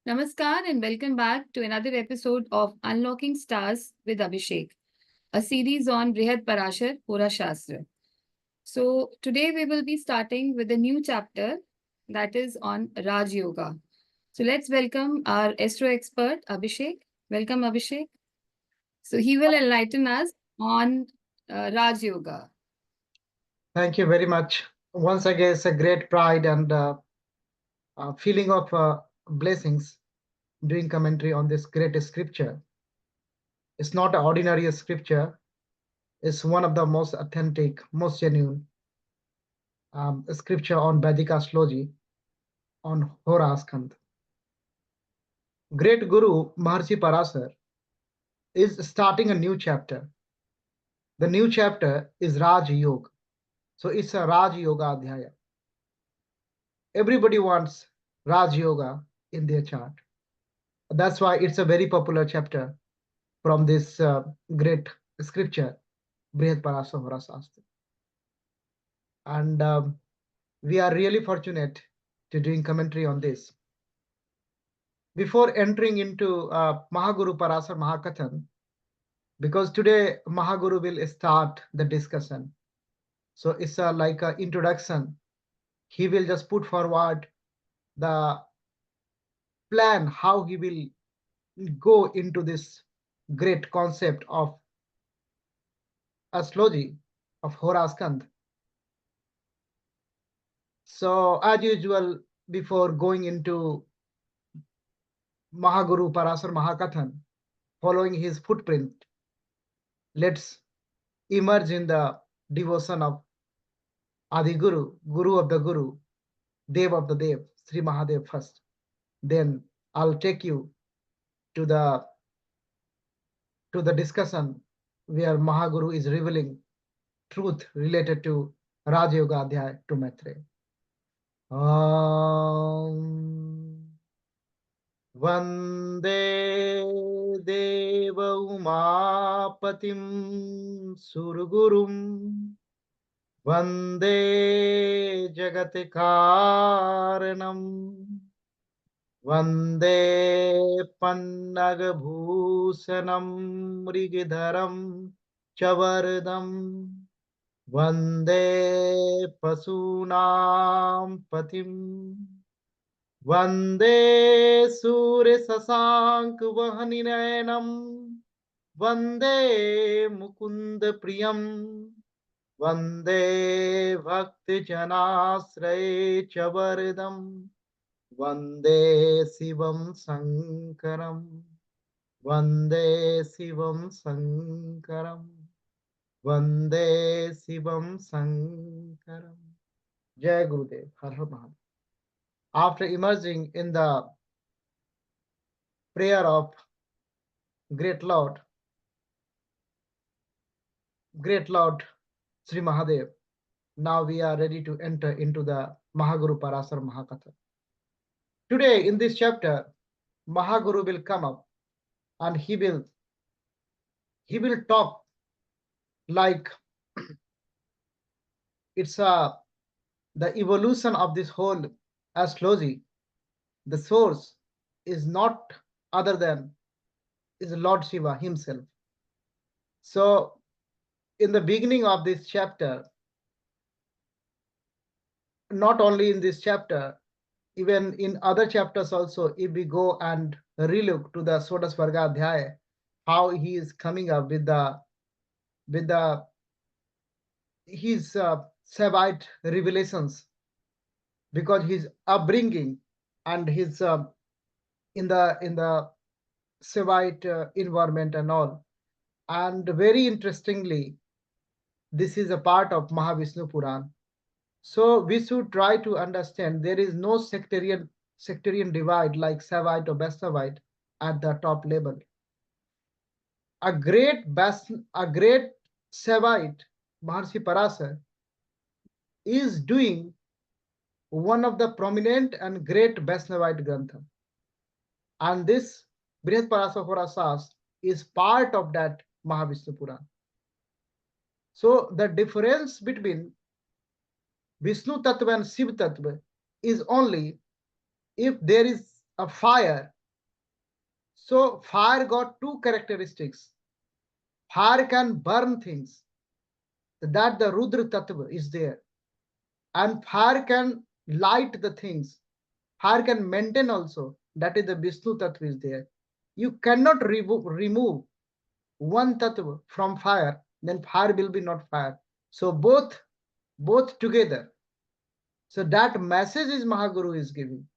Namaskar and welcome back to another episode of Unlocking Stars with Abhishek, a series on Brihat Parashar, Hora Shastra. So, today we will be starting with a new chapter that is on Raj Yoga. So, let's welcome our astro expert, Abhishek. Welcome, Abhishek. So, he will enlighten us on Raj Yoga. Thank you very much. Once again, it's a great pride and feeling of blessings doing commentary on this great scripture. It's not an ordinary scripture. It's one of the most authentic, most genuine scripture on Vedic astrology, on Hora Skand. Great Guru Maharshi Parasar is starting a new chapter. The new chapter is Raj Yoga. So it's a Raj Yoga Adhyaya. Everybody wants Raj Yoga in their chart. That's why it's a very popular chapter from this great scripture, Brihat Parashara Hora Shastra. And we are really fortunate to doing commentary on this. Before entering into Mahaguru Parasar Mahakathan, because today Mahaguru will start the discussion. So it's like an introduction. He will just put forward the plan how he will go into this great concept of astrology of Horaskand. So as usual, before going into Mahaguru Parasar Mahakathan, following his footprint, let's emerge in the devotion of Adi Guru, Guru of the Guru, Dev of the Dev, Sri Mahadev first. Then I'll take you to the discussion where Mahaguru is revealing truth related to Raj Yoga Adhyaya to Maitreya. Vande Deva Umapatim Surgurum Vande Jagatikaranam Vande Pannagabhusanam Mrigidharam Chavardam Vande Pasunam Patim Vande Surya Sasank Vahaninayam Vande Mukunda Priyam Vande Bhakti Janasray Chavardam Vande Sivam Sankaram Vande Sivam Sankaram Vande Sivam Sankaram. Jai Gurudev, Har Har Mahadev. After emerging in the prayer of Great Lord Sri Mahadev, now we are ready to enter into the Mahaguru Parasar Mahakatha. Today in this chapter, Mahaguru will come up and he will talk like it's the evolution of this whole astrology. The source is not other than is Lord Shiva himself. So in the beginning of this chapter, not only in this chapter, even in other chapters also, if we go and relook to the Sodasvarga Adhyaya, how he is coming up with his Sevite revelations, because his upbringing and his in the Sevite environment and all. And very interestingly, this is a part of Mahavishnu Puran. So we should try to understand there is no sectarian divide like Sevite or Vaisnavite at the top level. A great Sevite, Maharshi Parasar, is doing one of the prominent and great Vaisnavite Grantha. And this Brihat Parasar Hora Shastra is part of that Mahavishnu Puran. So the difference between Vishnu Tattva and Shiv Tattva is only if there is a fire So fire got two characteristics. Fire can burn things, that the Rudra Tattva is there. And fire can light the things. Fire can maintain also, that is the Vishnu Tattva is there. You cannot remove one Tattva from fire, then fire will be not fire. So both together. So that message is Mahaguru is giving.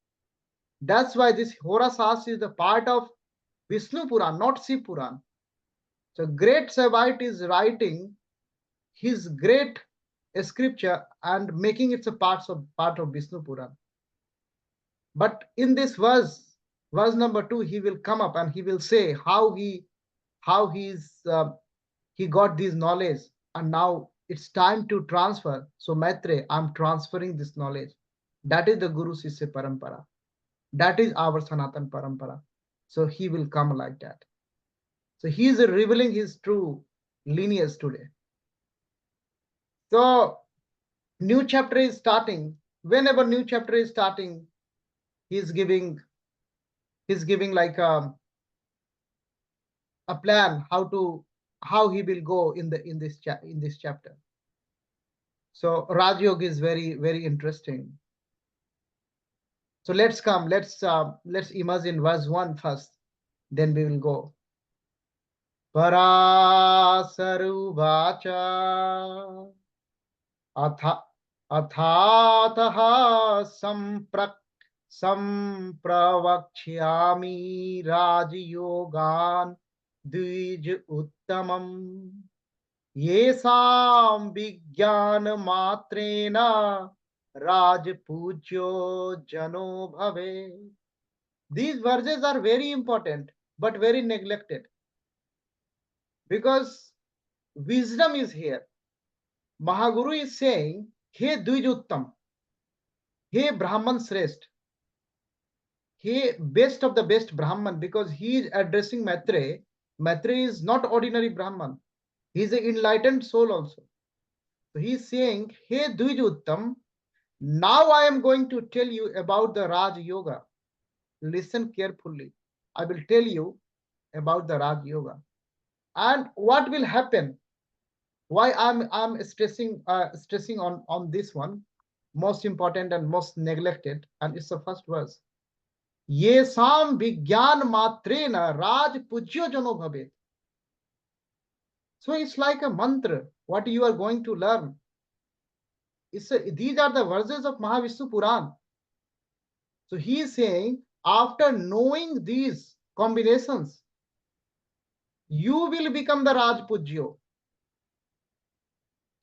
That's why this Hora Shastra is the part of Vishnu Puran, not Shiv Puran. So great Saivite is writing his great scripture and making it a part of Vishnu Puran. But in this verse number 2, he will come up and he will say how he got this knowledge, and now it's time to transfer. So Maitre, I'm transferring this knowledge. That is the Guru Sisya Parampara. That is our Sanatan Parampara. So he will come like that. So he is revealing his true lineage today. So new chapter is starting. Whenever new chapter is starting, he's giving like a plan how he will go in this chapter. So Raj Yoga is very, very interesting. So let's imagine verse 1 first, then we will go. Parasaruvacha अथातः संप्रवक्ष्यामि राजयोगान् द्विज उत्तमम् येषां विज्ञानमात्रेण राजपूज्यो जनो भवेत्. These verses are very important but very neglected, because wisdom is here. Mahaguru is saying, He Dvijuttam, He Brahman Shrest, He best of the best Brahman, because he is addressing Maitre. Maitre is not ordinary Brahman. He is an enlightened soul also. So he is saying, He Dvijuttam, now I am going to tell you about the Raj Yoga. Listen carefully. I will tell you about the Raj Yoga. And what will happen? Why I'm stressing on this one, most important and most neglected, and it's the first verse. Ye sam vigyan matrena raj pujyo jano bhavet. So it's like a mantra, what you are going to learn. These are the verses of Mahavishnu Puran. So he is saying, after knowing these combinations, you will become the Raj Pujyo.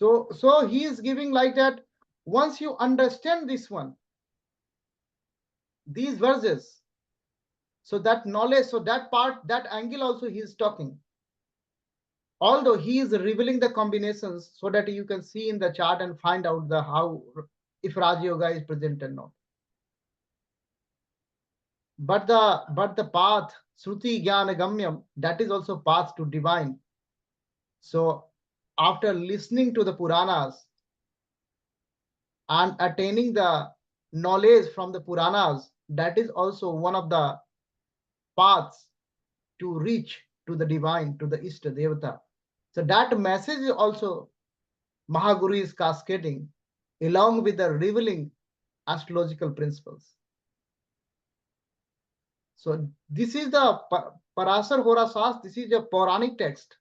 So he is giving like that. Once you understand this one, these verses, so that knowledge, so that part, that angle also he is talking. Although he is revealing the combinations so that you can see in the chart and find out the how, if Raj Yoga is present or not. But the path, Sruti Jnana Gamyam, that is also path to divine. So after listening to the Puranas and attaining the knowledge from the Puranas, that is also one of the paths to reach to the divine, to the Ishta Devata. So that message is also Mahaguru is cascading along with the revealing astrological principles. So this is the Parashara Hora Shastra. This is a Puranic text.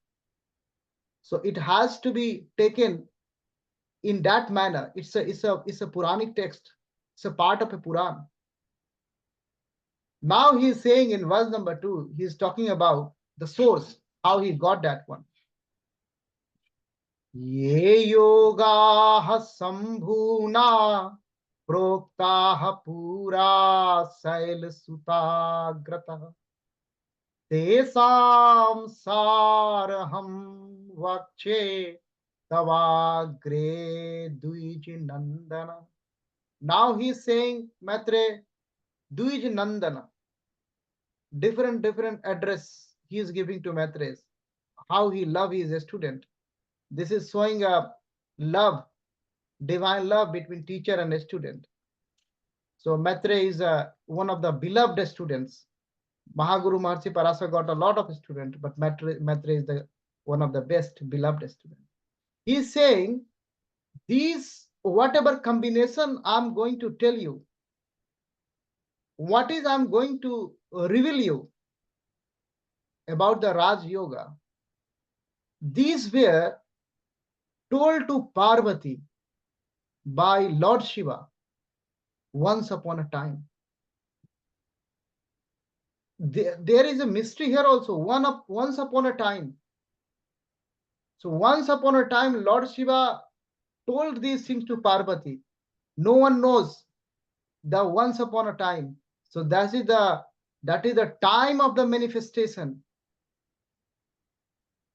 So it has to be taken in that manner. It's a Puranic text. It's a part of a Puran. Now he is saying in verse number 2, he is talking about the source, how he got that one. Ye yogaha sambhuna proktaha pura sail sutagrata tesam saraham vakshe tavagre duiji nandana. Now he is saying, Maitre, duiji nandana. Different address he is giving to Maitres. How he love his student. This is showing a love, divine love between teacher and student. So Maitre is one of the beloved students. Mahaguru Maharshi Parashara got a lot of students, but Maitre is the one of the best beloved students. He is saying, these whatever combination I'm going to tell you, what is I'm going to reveal you about the Raj Yoga, these were told to Parvati by Lord Shiva once upon a time. There is a mystery here also. Once upon a time. So once upon a time, Lord Shiva told these things to Parvati. No one knows the once upon a time. So that is the time of the manifestation.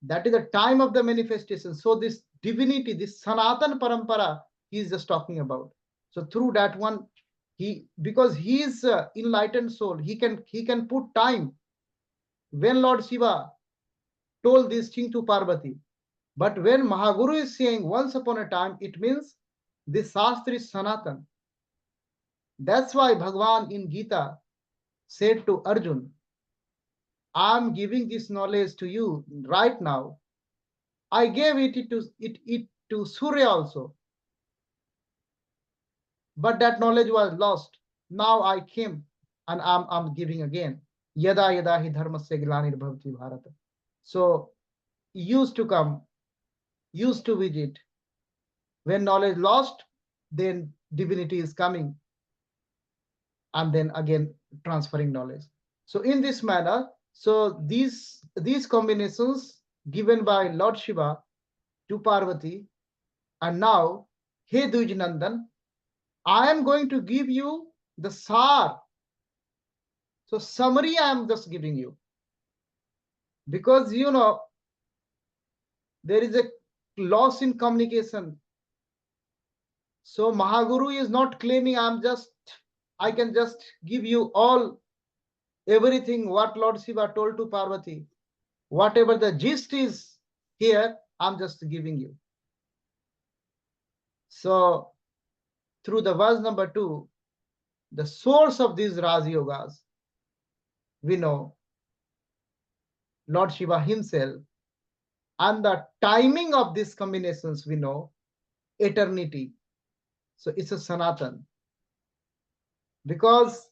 That is the time of the manifestation. So this divinity, this Sanatan Parampara, he is just talking about. So through that one, because he is enlightened soul, he can put time. When Lord Shiva told this thing to Parvati, but when Mahaguru is saying once upon a time, it means this Shastra is Sanatan. That's why Bhagavan in Gita said to Arjun, I'm giving this knowledge to you right now. I gave it to Surya also, but that knowledge was lost. Now I came and I'm giving again. Yada yada hi dharmasya glanir bhavati bharata. So used to come, used to visit. When knowledge lost, then divinity is coming and then again transferring knowledge. So in this manner, so these combinations given by Lord Shiva to Parvati, and now, hey Dujnandan, I am going to give you the sar. So summary I am just giving you. Because there is a loss in communication. So Mahaguru is not claiming I can just give you all everything what Lord Shiva told to Parvati. Whatever the gist is here, I'm just giving you. So through the verse number 2, the source of these Raj Yogas, we know Lord Shiva himself, and the timing of these combinations, we know eternity. So it's a Sanatan. Because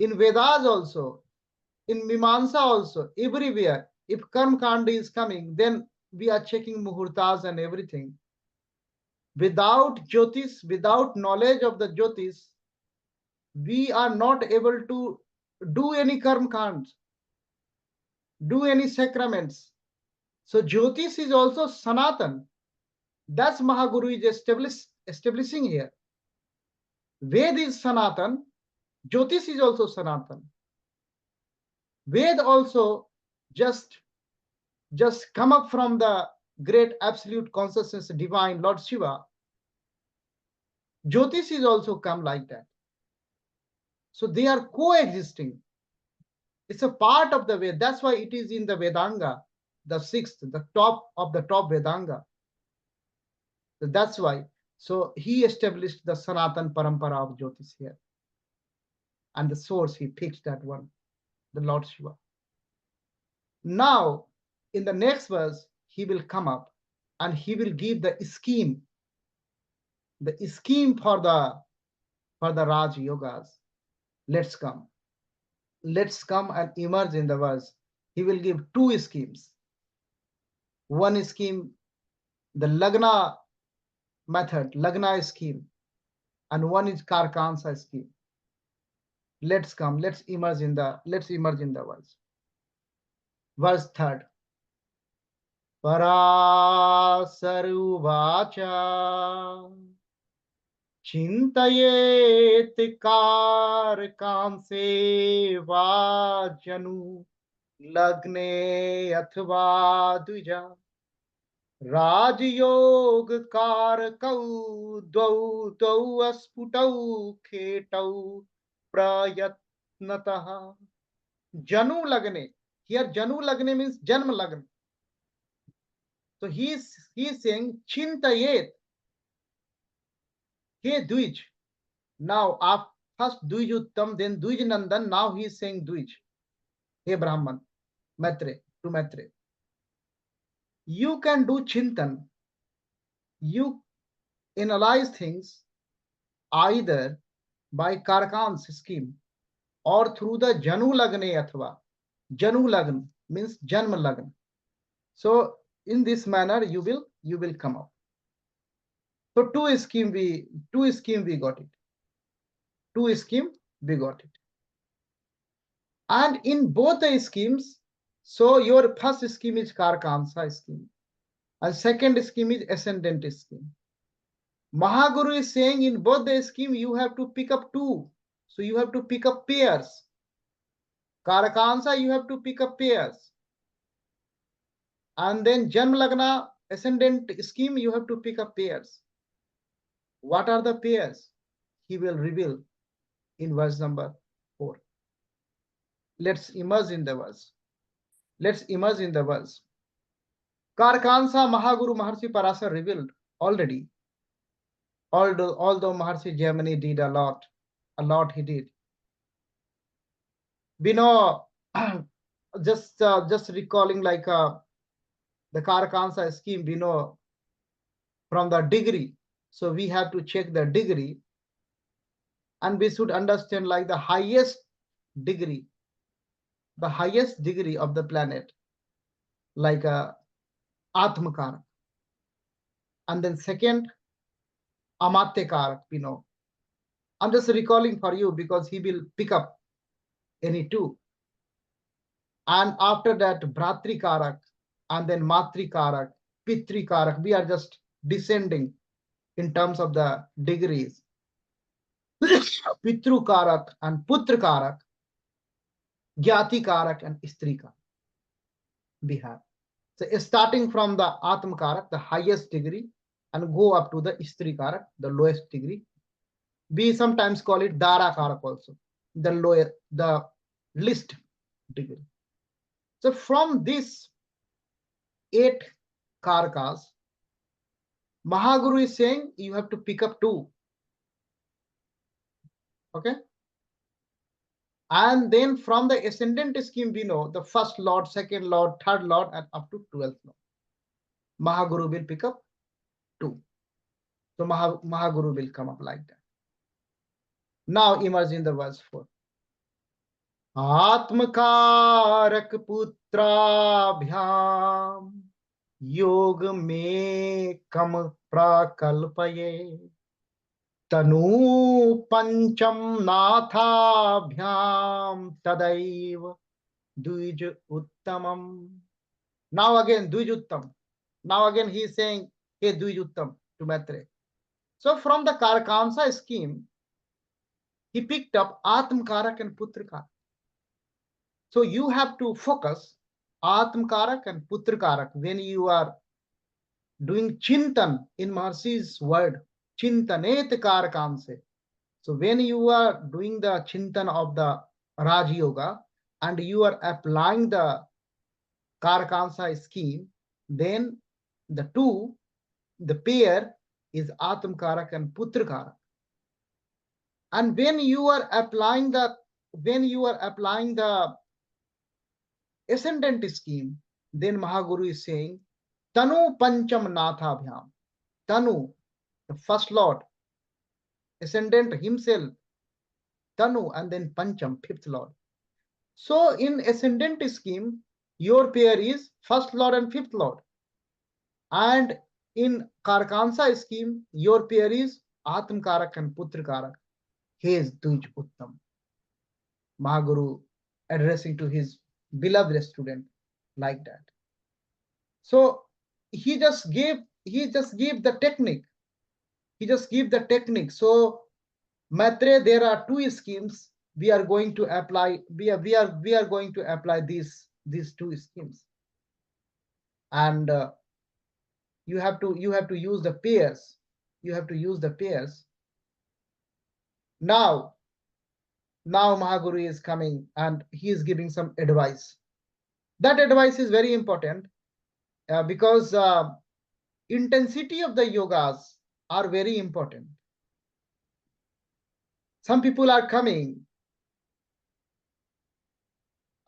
in Vedas also, in Mimamsa also, everywhere, if Karma Kanda is coming, then we are checking Muhurtas and everything. Without Jyotis, without knowledge of the Jyotis, we are not able to do any Karma Kands, do any sacraments. So Jyotis is also Sanatan. That's Mahaguru is establishing here. Ved is Sanatan, Jyotis is also Sanatan. Ved also just come up from the great absolute consciousness, divine Lord Shiva. Jyotis is also come like that. So they are coexisting. It's a part of the Ved. That's why it is in the Vedanga, the sixth, the top of the top Vedanga. So that's why. So he established the Sanatan Parampara of Jyotis here. And the source, he picked that one, the Lord Shiva. Now, in the next verse, he will come up and he will give the scheme for the Raj Yogas. Let's come and emerge in the verse. He will give two schemes. One scheme, the Lagna method, Lagna scheme, and one is Karkansa scheme. Let's emerge in the verse. Verse 3. Parasaruvacha चिंतयेत कारकांसे वा जनु लग्ने अथवा द्विजा राजयोग कारकौ द्वौ द्वौ अस्फुटौ खेटौ प्रयत्नतः जनु लग्ने. Here janu lagne means janma lagna. So he is saying chintayet. Hey Dwij. Now, first Dwij Uttam, then Dwij Nandan. Now he is saying Dwij. Hey Brahman, Maitre, to Maitre, you can do Chintan, you analyze things either by Karakan's scheme or through the Janu Lagne Athva. Janu Lagn means Janma Lagn. So in this manner you will come up. So two scheme we got it. Two scheme we got it. And in both the schemes, so your first scheme is Karkansa scheme, and second scheme is ascendant scheme. Mahaguru is saying in both the scheme you have to pick up two. So you have to pick up pairs. Karakansa you have to pick up pairs. And then Janma Lagna ascendant scheme you have to pick up pairs. What are the pairs? He will reveal in verse number 4. Let's immerse in the verse. Let's immerse in the verse. Karkansa Mahaguru Maharshi Parashara revealed already. Although Maharshi Germany did a lot he did. We know, just recalling like the Karkansa scheme, we know from the degree. So we have to check the degree, and we should understand like the highest degree of the planet, like Atmakarak. And then second, Amatyakarak, we know. I'm just recalling for you because he will pick up any two. And after that, Bhratrikarak, and then Matrikarak, Pitrikarak. We are just descending in terms of the degrees. Pitrukarak and Putrakarak, Gyatikarak and Istrikarak. We have. So starting from the Atmakarak, the highest degree, and go up to the Istrikarak, the lowest degree. We sometimes call it Darakarak also, the lower, the least degree. So from this 8 Karakas, Mahaguru is saying you have to pick up 2. Okay. And then from the ascendant scheme, we know the first Lord, second Lord, third Lord, and up to 12th Lord. Mahaguru will pick up 2. So Mahaguru will come up like that. Now imagine the verse 4. Atmakarak putrabhyam योग में कम प्राकल्पये तनु पंचम नाथाभ्याम तदैव द्विज उत्तमम. Now again द्विज उत्तम. Now again he is saying hey द्विज उत्तम to Maitre. So from the Karkansa scheme he picked up Atmakarak and Putrakarak. So you have to focus Atmakarak and Putrakarak when you are doing Chintan in Maharshi's word, Chintanet Karakanse. So when you are doing the Chintan of the Raj Yoga and you are applying the Karakansa scheme, then the pair is Atmakarak and Putrakarak. And when you are applying the ascendant scheme, then Mahaguru is saying Tanu Pancham Nathabhyam. Tanu, the first Lord, ascendant himself, Tanu, and then Pancham, 5th Lord. So in ascendant scheme, your pair is first Lord and 5th Lord. And in Karkansa scheme, your pair is Atmakarak and Putrakarak. He is Duj Uttam. Mahaguru addressing to his beloved student like that. So he just gave the technique. So Maitre, there are 2 schemes we are going to apply. We are going to apply these 2 schemes, and you have to use the pairs. Now Mahaguru is coming and he is giving some advice. That advice is very important because intensity of the yogas are very important. Some people are coming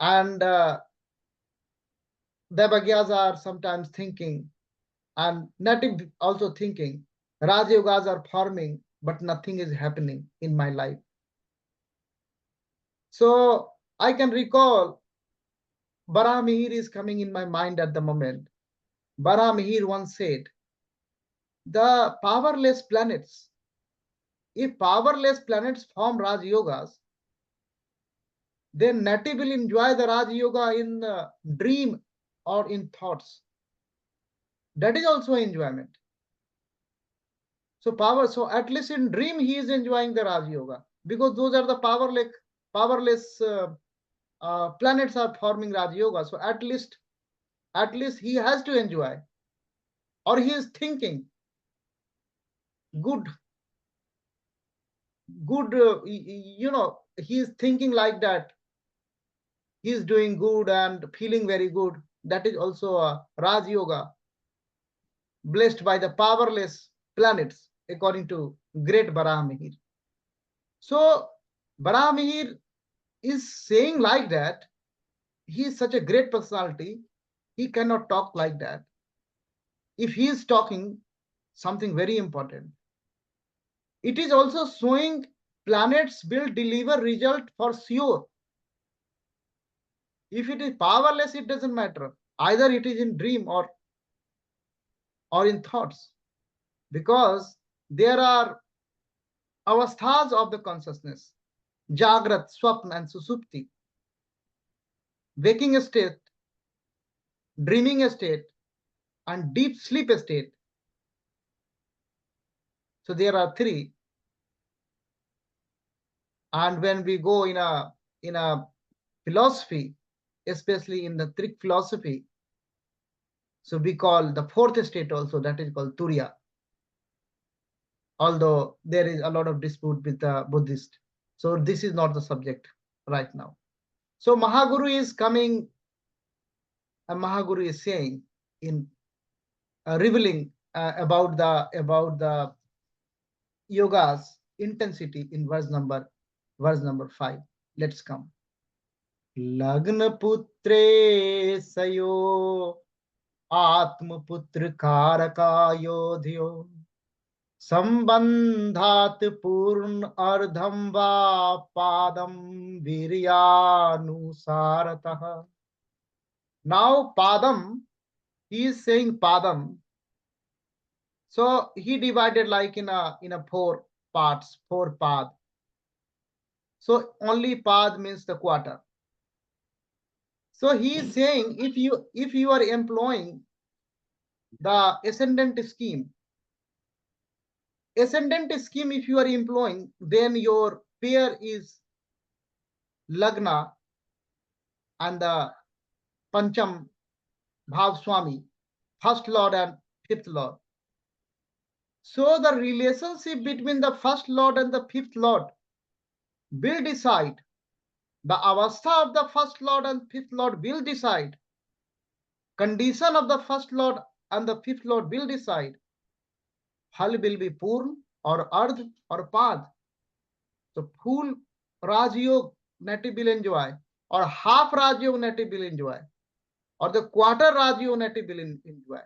And Devagyas are sometimes thinking, and native also thinking, Raj Yogas are forming, but nothing is happening in my life. So I can recall Baramihir is coming in my mind at the moment. Baramihir once said, the powerless planets, if powerless planets form Raj Yogas, then native will enjoy the Raj Yoga in dream or in thoughts. That is also enjoyment. So at least in dream he is enjoying the Raj Yoga, because those are the powerless planets are forming Raj Yoga. So at least he has to enjoy, or he is thinking good, he is thinking like that. He is doing good and feeling very good. That is also a Raj Yoga, blessed by the powerless planets, according to great Baramihir. So Baramihir is saying like that. He is such a great personality. He cannot talk like that. If he is talking something very important, it is also showing planets will deliver result for sure. If it is powerless, it doesn't matter. Either it is in dream or in thoughts, because there are avasthas of the consciousness: Jagrat, Swapna, and Susupti, waking state, dreaming state, and deep sleep state. So there are three. And when we go in a philosophy, especially in the Trick philosophy, so we call the fourth state also, that is called Turiya. Although there is a lot of dispute with the Buddhist. So this is not the subject right now. So Mahaguru is coming, and Mahaguru is saying, in revealing about the yoga's intensity in verse number 5. Let's come. लग्न पुत्रे सयो आत्मपुत्र कारकायोध्यो संबंधात पूर्ण अर्धम वा पादम वीर्यानुसारतः. Now padam, he is saying padam. So he divided like in a four parts, four pad. So only pad means the quarter. So he is saying, if you are employing the ascendant scheme, if you are employing, then your pair is Lagna and the Pancham Bhav Swami, first lord and fifth lord. So the relationship between the first lord and the fifth lord will decide. The avastha of the first lord and fifth lord will decide. Condition of the first lord and the fifth lord will decide. Hal will be Purn or Ardh or Pad. So full Rajyog native will enjoy, or half Rajyog native will enjoy, or the quarter Rajyog native will enjoy.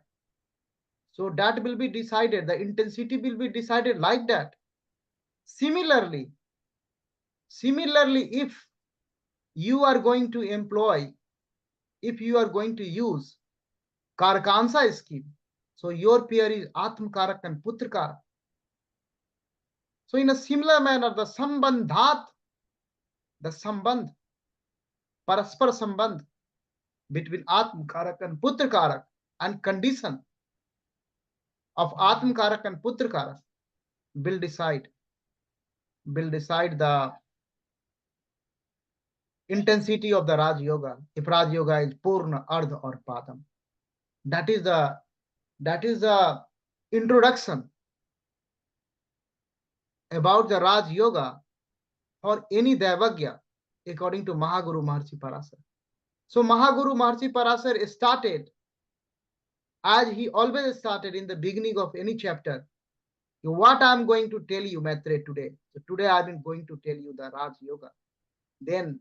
So that will be decided. The intensity will be decided like that. Similarly, if you are going to employ, if you are going to use Karakansa scheme, so your pair is Atma Karak and Putra Karak. So in a similar manner, the Sambandhat, the Sambandh, Paraspar Sambandh between Atma Karak and Putra Karak, and condition of Atma Karak and Putra Karak will decide the intensity of the Raj Yoga. If Raj Yoga is Purna, Ardha, or Padam, that is the introduction about the Raj Yoga for any Devagya, according to Mahaguru Maharshi Parasar. So Mahaguru Maharshi Parasar started, as he always started in the beginning of any chapter, what I am going to tell you, Maitre, today. So today I am going to tell you the Raj Yoga. Then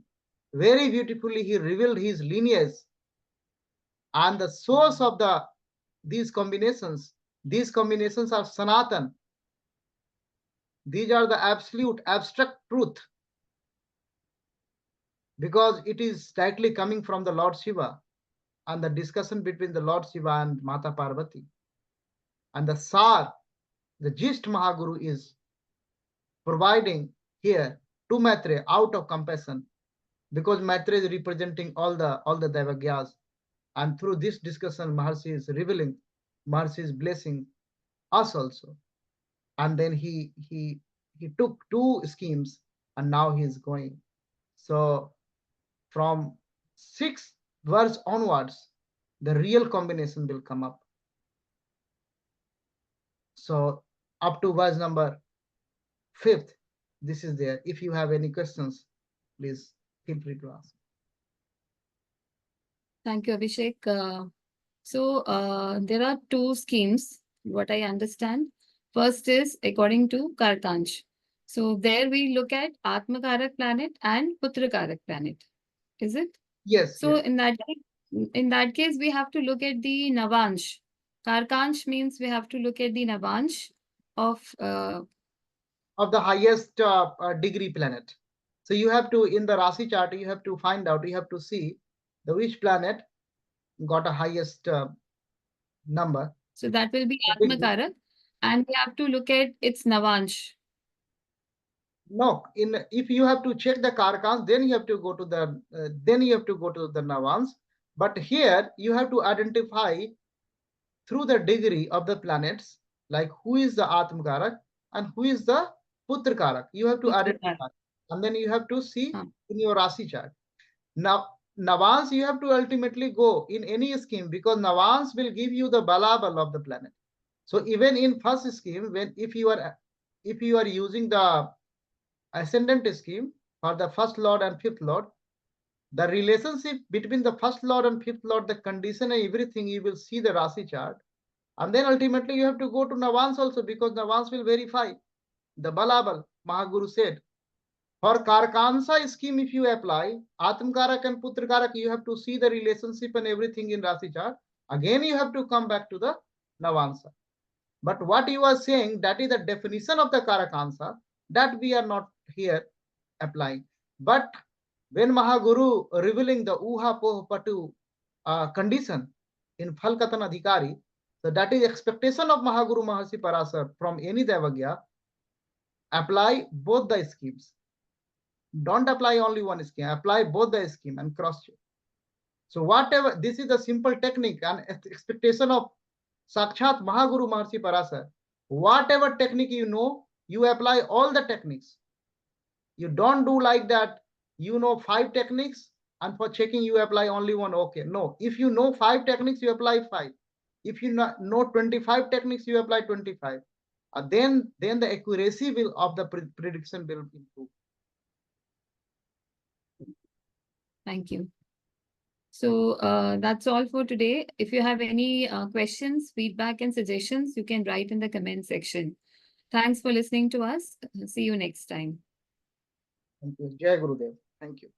very beautifully he revealed his lineage and the source of these combinations. These combinations are Sanatan. These are the absolute abstract truth, because it is directly coming from the Lord Shiva and the discussion between the Lord Shiva and Mata Parvati. And the Sar, the gist Mahaguru is providing here to Maitre out of compassion, because Maitre is representing all the Devagyas. And through this discussion, Maharshi is revealing, Maharshi is blessing us also. And then he took two schemes and now he is going. So from 6th verse onwards, the real combination will come up. So up to verse number 5th, this is there. If you have any questions, please feel free to ask. Thank you, Abhishek. There are two schemes, what I understand. First is according to Karkansh. So there we look at Atmakarak planet and Putrakarak planet. Is it? Yes, So yes. in that case, we have to look at the Navansh. Karkansh means we have to look at the Navansh of Of the highest degree planet. So you have to, in the Rasi chart, you have to find out, you have to see the which planet got a highest number. so that will be Degree. Atmakarak, and we have to look at its Navansh. No, if you have to check the Karkans, then you have to go to the Navans. But here you have to identify through the degree of the planets, like who is the Atmakarak and who is the Putrakarak. You have to Putrakarak. identify, and then you have to see Huh. in your Rasi chart. Now, Navans you have to ultimately go in any scheme, because Navans will give you the balabal of the planet. So even in first scheme, if you are using the ascendant scheme for the first lord and fifth lord, the relationship between the first lord and fifth lord, the condition and everything, you will see the Rasi chart. And then ultimately you have to go to Navans also, because Navans will verify the balabal. Mahaguru said, for Karkansa scheme, if you apply Atmakarak and Putrakarak, you have to see the relationship and everything in Rasi chart. Again, you have to come back to the Navansa. But what you are saying, that is the definition of the Karakansa, that we are not here applying. But when Mahaguru revealing the Uha Poh Patu condition in Phalkatan Adhikari, so that is expectation of Mahaguru Maharshi Parasar from any Devagya, apply both the schemes. Don't apply only one scheme, apply both the scheme and cross check. So whatever, this is a simple technique and expectation of Sakshat Mahaguru Maharshi Parasar. Whatever technique you know, you apply all the techniques. You don't do like that, you know 5 techniques and for checking you apply only one. Okay, no. If you know 5 techniques, you apply 5. If you know 25 techniques, you apply 25. Then the accuracy will of the prediction will improve. Thank you. So that's all for today. If you have any questions, feedback, and suggestions, you can write in the comment section. Thanks for listening to us. See you next time. Thank you. Jai Gurudev. Thank you.